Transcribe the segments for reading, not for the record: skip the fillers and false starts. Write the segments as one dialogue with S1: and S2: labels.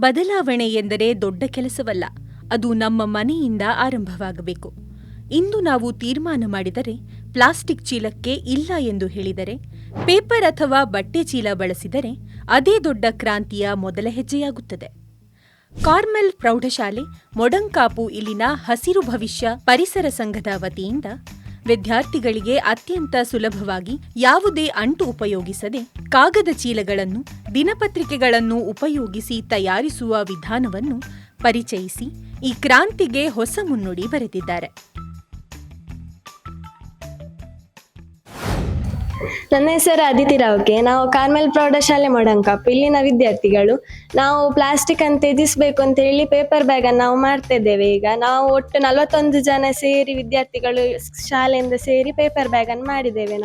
S1: ಬದಲಾವಣೆ ಎಂದರೆ ದೊಡ್ಡ ಕೆಲಸವಲ್ಲ, ಅದು ನಮ್ಮ ಮನೆಯಿಂದ ಆರಂಭವಾಗಬೇಕು. ಇಂದು ನಾವು ತೀರ್ಮಾನ ಮಾಡಿದರೆ, ಪ್ಲಾಸ್ಟಿಕ್ ಚೀಲಕ್ಕೆ ಇಲ್ಲ ಎಂದು ಹೇಳಿದರೆ, ಪೇಪರ್ ಅಥವಾ ಬಟ್ಟೆ ಚೀಲ ಬಳಸಿದರೆ ಅದೇ ದೊಡ್ಡ ಕ್ರಾಂತಿಯ ಮೊದಲ ಹೆಜ್ಜೆಯಾಗುತ್ತದೆ. ಕಾರ್ಮೆಲ್ ಪ್ರೌಢಶಾಲೆ ಮೊಡಂಕಾಪು ಇಲ್ಲಿನ ಹಸಿರು ಭವಿಷ್ಯ ಪರಿಸರ ಸಂಘದ ವತಿಯಿಂದ ವಿದ್ಯಾರ್ಥಿಗಳಿಗೆ ಅತ್ಯಂತ ಸುಲಭವಾಗಿ ಯಾವುದೇ ಅಂಟು ಉಪಯೋಗಿಸದೆ ಕಾಗದ ಚೀಲಗಳನ್ನು, ದಿನಪತ್ರಿಕೆಗಳನ್ನು ಉಪಯೋಗಿಸಿ ತಯಾರಿಸುವ ವಿಧಾನವನ್ನು ಪರಿಚಯಿಸಿ ಈ ಕ್ರಾಂತಿಗೆ ಹೊಸ ಮುನ್ನುಡಿ ಬರೆದಿದ್ದಾರೆ.
S2: ನನ್ನ ಹೆಸರು ಅದಿತಿ ರಾವ್ಕೆ. ನಾವು ಕಾರ್ಮೆಲ್ ಪ್ರೌಢಶಾಲೆ ಮೊಡಂಕಾಪ್ ಇಲ್ಲಿನ ವಿದ್ಯಾರ್ಥಿಗಳು. ನಾವು ಪ್ಲಾಸ್ಟಿಕ್ ಅನ್ನು ತ್ಯಜಿಸಬೇಕು ಅಂತ ಹೇಳಿ ಪೇಪರ್ ಬ್ಯಾಗ್ ಅನ್ನು ನಾವು ಮಾಡ್ತಾ ಇದ್ದೇವೆ. ಈಗ ನಾವು ಒಟ್ಟು 41 ಜನ ಸೇರಿ ವಿದ್ಯಾರ್ಥಿಗಳು ಶಾಲೆಯಿಂದ ಸೇರಿ ಪೇಪರ್ ಬ್ಯಾಗ್ ಅನ್ನು ಮಾಡಿದ್ದೇವೆ.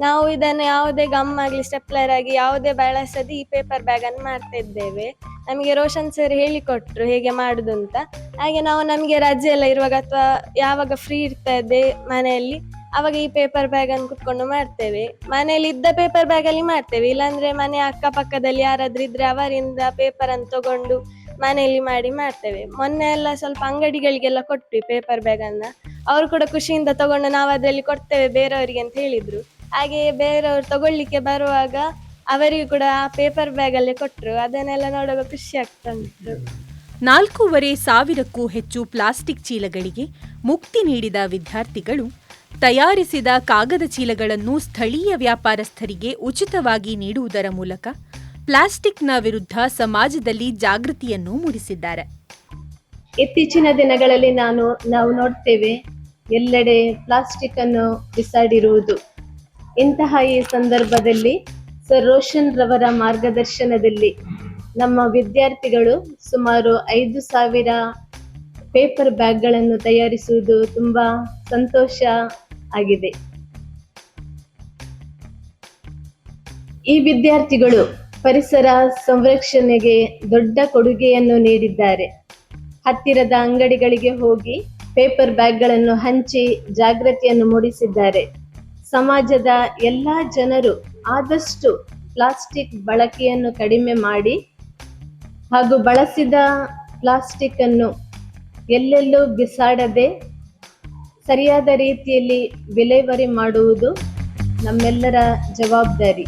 S2: ನಾವು ಇದನ್ನು ಯಾವುದೇ ಗಮ್ ಆಗಲಿ ಸ್ಟೆಪ್ಲರ್ ಆಗಿ ಯಾವುದೇ ಬಳಸದೆ ಈ ಪೇಪರ್ ಬ್ಯಾಗ್ ಅನ್ನು ಮಾಡ್ತಾ ಇದ್ದೇವೆ. ನಮಗೆ ರೋಷನ್ ಸರ್ ಹೇಳಿಕೊಟ್ರು ಹೇಗೆ ಮಾಡುದು ಅಂತ. ಹಾಗೆ ನಾವು ನಮಗೆ ರಜೆ ಎಲ್ಲ ಇರುವಾಗ ಅಥವಾ ಯಾವಾಗ ಫ್ರೀ ಇರ್ತದೆ ಮನೆಯಲ್ಲಿ, ಅವಾಗ ಈ ಪೇಪರ್ ಬ್ಯಾಗ್ ಅನ್ನು ಕುತ್ಕೊಂಡು ಮಾಡ್ತೇವೆ. ಮನೆಯಲ್ಲಿ ಇದ್ದ ಪೇಪರ್ ಬ್ಯಾಗ್ ಅಲ್ಲಿ ಮಾಡ್ತೇವೆ, ಇಲ್ಲಾಂದ್ರೆ ಮನೆ ಅಕ್ಕಪಕ್ಕದಲ್ಲಿ ಯಾರಾದ್ರೂ ಇದ್ರೆ ಅವರಿಂದ ಪೇಪರ್ ಅನ್ನು ತಗೊಂಡು ಮನೆಯಲ್ಲಿ ಮಾಡ್ತೇವೆ. ಮೊನ್ನೆ ಎಲ್ಲ ಸ್ವಲ್ಪ ಅಂಗಡಿಗಳಿಗೆಲ್ಲ ಕೊಟ್ವಿ ಪೇಪರ್ ಬ್ಯಾಗ್ ಅನ್ನ. ಅವರು ಕೂಡ ಖುಷಿಯಿಂದ ತಗೊಂಡು ನಾವು ಅದರಲ್ಲಿ ಕೊಡ್ತೇವೆ ಬೇರೆಯವರಿಗೆ ಅಂತ ಹೇಳಿದ್ರು. ಹಾಗೆ ಬೇರೆಯವರು ತಗೊಳ್ಳಿಕ್ಕೆ ಬರುವಾಗ ಅವರಿಗೂ ಕೂಡ ಆ ಪೇಪರ್ ಬ್ಯಾಗ್ ಅಲ್ಲಿ ಕೊಟ್ರು. ಅದನ್ನೆಲ್ಲ ನೋಡುವಾಗ ಖುಷಿ ಆಗ್ತಾ ಉಂಟು.
S1: 4,500ಕ್ಕೂ ಹೆಚ್ಚು ಪ್ಲಾಸ್ಟಿಕ್ ಚೀಲಗಳಿಗೆ ಮುಕ್ತಿ ನೀಡಿದ ವಿದ್ಯಾರ್ಥಿಗಳು ತಯಾರಿಸಿದ ಕಾಗದ ಚೀಲಗಳನ್ನು ಸ್ಥಳೀಯ ವ್ಯಾಪಾರಸ್ಥರಿಗೆ ಉಚಿತವಾಗಿ ನೀಡುವುದರ ಮೂಲಕ ಪ್ಲಾಸ್ಟಿಕ್ನ ವಿರುದ್ಧ ಸಮಾಜದಲ್ಲಿ ಜಾಗೃತಿಯನ್ನು ಮೂಡಿಸಿದ್ದಾರೆ.
S3: ಇತ್ತೀಚಿನ ದಿನಗಳಲ್ಲಿ ನಾವು ನೋಡ್ತೇವೆ ಎಲ್ಲೆಡೆ ಪ್ಲಾಸ್ಟಿಕ್ ಅನ್ನು ಬಿಸಾಡಿರುವುದು. ಇಂತಹ ಈ ಸಂದರ್ಭದಲ್ಲಿ ಸರ್ ರೋಷನ್ ರವರ ಮಾರ್ಗದರ್ಶನದಲ್ಲಿ ನಮ್ಮ ವಿದ್ಯಾರ್ಥಿಗಳು ಸುಮಾರು 5,000 ಪೇಪರ್ ಬ್ಯಾಗ್ಗಳನ್ನು ತಯಾರಿಸುವುದು ತುಂಬಾ ಸಂತೋಷ ಆಗಿದೆ. ಈ ವಿದ್ಯಾರ್ಥಿಗಳು ಪರಿಸರ ಸಂರಕ್ಷಣೆಗೆ ದೊಡ್ಡ ಕೊಡುಗೆಯನ್ನು ನೀಡಿದ್ದಾರೆ. ಹತ್ತಿರದ ಅಂಗಡಿಗಳಿಗೆ ಹೋಗಿ ಪೇಪರ್ ಬ್ಯಾಗ್ಗಳನ್ನು ಹಂಚಿ ಜಾಗೃತಿಯನ್ನು ಮೂಡಿಸಿದ್ದಾರೆ. ಸಮಾಜದ ಎಲ್ಲಾ ಜನರು ಆದಷ್ಟು ಪ್ಲಾಸ್ಟಿಕ್ ಬಳಕೆಯನ್ನು ಕಡಿಮೆ ಮಾಡಿ ಹಾಗೂ ಬಳಸಿದ ಪ್ಲಾಸ್ಟಿಕ್ ಅನ್ನು ಎಲ್ಲೆಲ್ಲೂ ಬಿಸಾಡದೆ ಸರಿಯಾದ ರೀತಿಯಲ್ಲಿ ವಿಲೇವಾರಿ ಮಾಡುವುದು ನಮ್ಮೆಲ್ಲರ ಜವಾಬ್ದಾರಿ.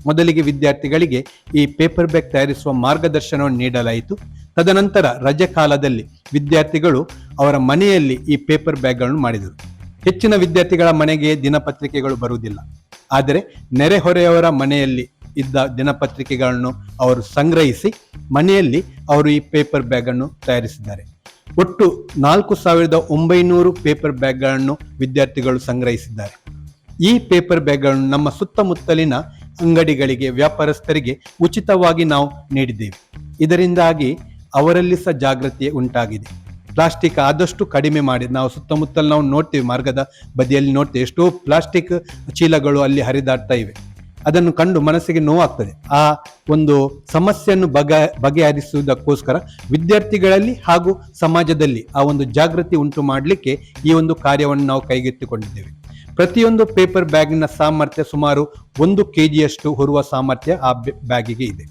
S4: ಮೊದಲಿಗೆ ವಿದ್ಯಾರ್ಥಿಗಳಿಗೆ ಈ ಪೇಪರ್ ಬ್ಯಾಗ್ ತಯಾರಿಸುವ ಮಾರ್ಗದರ್ಶನವನ್ನು ನೀಡಲಾಯಿತು. ತದನಂತರ ರಜೆ ಕಾಲದಲ್ಲಿ ವಿದ್ಯಾರ್ಥಿಗಳು ಅವರ ಮನೆಯಲ್ಲಿ ಈ ಪೇಪರ್ ಬ್ಯಾಗ್ಗಳನ್ನು ಮಾಡಿದರು. ಹೆಚ್ಚಿನ ವಿದ್ಯಾರ್ಥಿಗಳ ಮನೆಗೆ ದಿನಪತ್ರಿಕೆಗಳು ಬರುವುದಿಲ್ಲ, ಆದರೆ ನೆರೆಹೊರೆಯವರ ಮನೆಯಲ್ಲಿ ಇದ್ದ ದಿನಪತ್ರಿಕೆಗಳನ್ನು ಅವರು ಸಂಗ್ರಹಿಸಿ ಮನೆಯಲ್ಲಿ ಅವರು ಈ ಪೇಪರ್ ಬ್ಯಾಗ್ ಅನ್ನು ತಯಾರಿಸಿದ್ದಾರೆ. ಒಟ್ಟು 4,900 ಪೇಪರ್ ಬ್ಯಾಗ್ಗಳನ್ನು ವಿದ್ಯಾರ್ಥಿಗಳು ಸಂಗ್ರಹಿಸಿದ್ದಾರೆ. ಈ ಪೇಪರ್ ಬ್ಯಾಗ್ಗಳನ್ನು ನಮ್ಮ ಸುತ್ತಮುತ್ತಲಿನ ಅಂಗಡಿಗಳಿಗೆ, ವ್ಯಾಪಾರಸ್ಥರಿಗೆ ಉಚಿತವಾಗಿ ನಾವು ನೀಡಿದ್ದೇವೆ. ಇದರಿಂದಾಗಿ ಅವರಲ್ಲಿ ಸಹ ಜಾಗೃತಿ ಉಂಟಾಗಿದೆ. ಪ್ಲಾಸ್ಟಿಕ್ ಆದಷ್ಟು ಕಡಿಮೆ ಮಾಡಿ, ನಾವು ಸುತ್ತಮುತ್ತಲು ನಾವು ನೋಡ್ತೇವೆ, ಮಾರ್ಗದ ಬದಿಯಲ್ಲಿ ನೋಡ್ತೇವೆ, ಎಷ್ಟೋ ಪ್ಲಾಸ್ಟಿಕ್ ಚೀಲಗಳು ಅಲ್ಲಿ ಹರಿದಾಡ್ತಾ ಇವೆ. ಅದನ್ನು ಕಂಡು ಮನಸ್ಸಿಗೆ ನೋವಾಗ್ತದೆ. ಆ ಒಂದು ಸಮಸ್ಯೆಯನ್ನು ಬಗೆಹರಿಸುವುದಕ್ಕೋಸ್ಕರ ವಿದ್ಯಾರ್ಥಿಗಳಲ್ಲಿ ಹಾಗೂ ಸಮಾಜದಲ್ಲಿ ಆ ಒಂದು ಜಾಗೃತಿ ಉಂಟು ಮಾಡಲಿಕ್ಕೆ ಈ ಒಂದು ಕಾರ್ಯವನ್ನು ನಾವು ಕೈಗೆತ್ತಿಕೊಂಡಿದ್ದೇವೆ. ಪ್ರತಿಯೊಂದು ಪೇಪರ್ ಬ್ಯಾಗಿನ ಸಾಮರ್ಥ್ಯ ಸುಮಾರು 1 kg ಹೊರುವ ಸಾಮರ್ಥ್ಯ ಆ ಬ್ಯಾಗಿಗೆ ಇದೆ.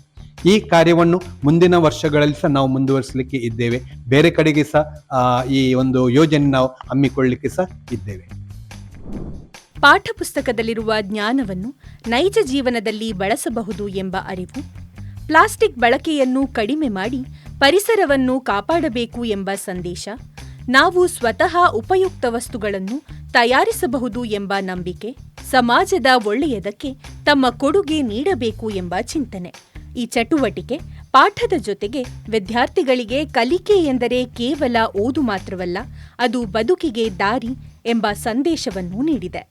S4: ಈ ಕಾರ್ಯವನ್ನು ಮುಂದಿನ ವರ್ಷಗಳಲ್ಲಿ ಸಹ ನಾವು ಮುಂದುವರಿಸಲಿಕ್ಕೆ ಇದ್ದೇವೆ. ಬೇರೆ ಕಡೆಗೆ ಸಹ ಈ ಒಂದು ಯೋಜನೆ ನಾವು ಹಮ್ಮಿಕೊಳ್ಳಲಿಕ್ಕೆ ಸಹ ಇದ್ದೇವೆ.
S1: ಪಾಠ ಪುಸ್ತಕದಲ್ಲಿರುವ ಜ್ಞಾನವನ್ನು ನೈಜ ಜೀವನದಲ್ಲಿ ಬಳಸಬಹುದು ಎಂಬ ಅರಿವು, ಪ್ಲಾಸ್ಟಿಕ್ ಬಳಕೆಯನ್ನು ಕಡಿಮೆ ಮಾಡಿ ಪರಿಸರವನ್ನು ಕಾಪಾಡಬೇಕು ಎಂಬ ಸಂದೇಶ, ನಾವು ಸ್ವತಃ ಉಪಯುಕ್ತ ವಸ್ತುಗಳನ್ನು ತಯಾರಿಸಬಹುದು ಎಂಬ ನಂಬಿಕೆ, ಸಮಾಜದ ಒಳ್ಳೆಯದಕ್ಕೆ ತಮ್ಮ ಕೊಡುಗೆ ನೀಡಬೇಕು ಎಂಬ ಚಿಂತನೆ. ಈ ಚಟುವಟಿಕೆ ಪಾಠದ ಜೊತೆಗೆ ವಿದ್ಯಾರ್ಥಿಗಳಿಗೆ ಕಲಿಕೆ ಎಂದರೆ ಕೇವಲ ಓದು ಮಾತ್ರವಲ್ಲ, ಅದು ಬದುಕಿಗೆ ದಾರಿ ಎಂಬ ಸಂದೇಶವನ್ನು ನೀಡಿದೆ.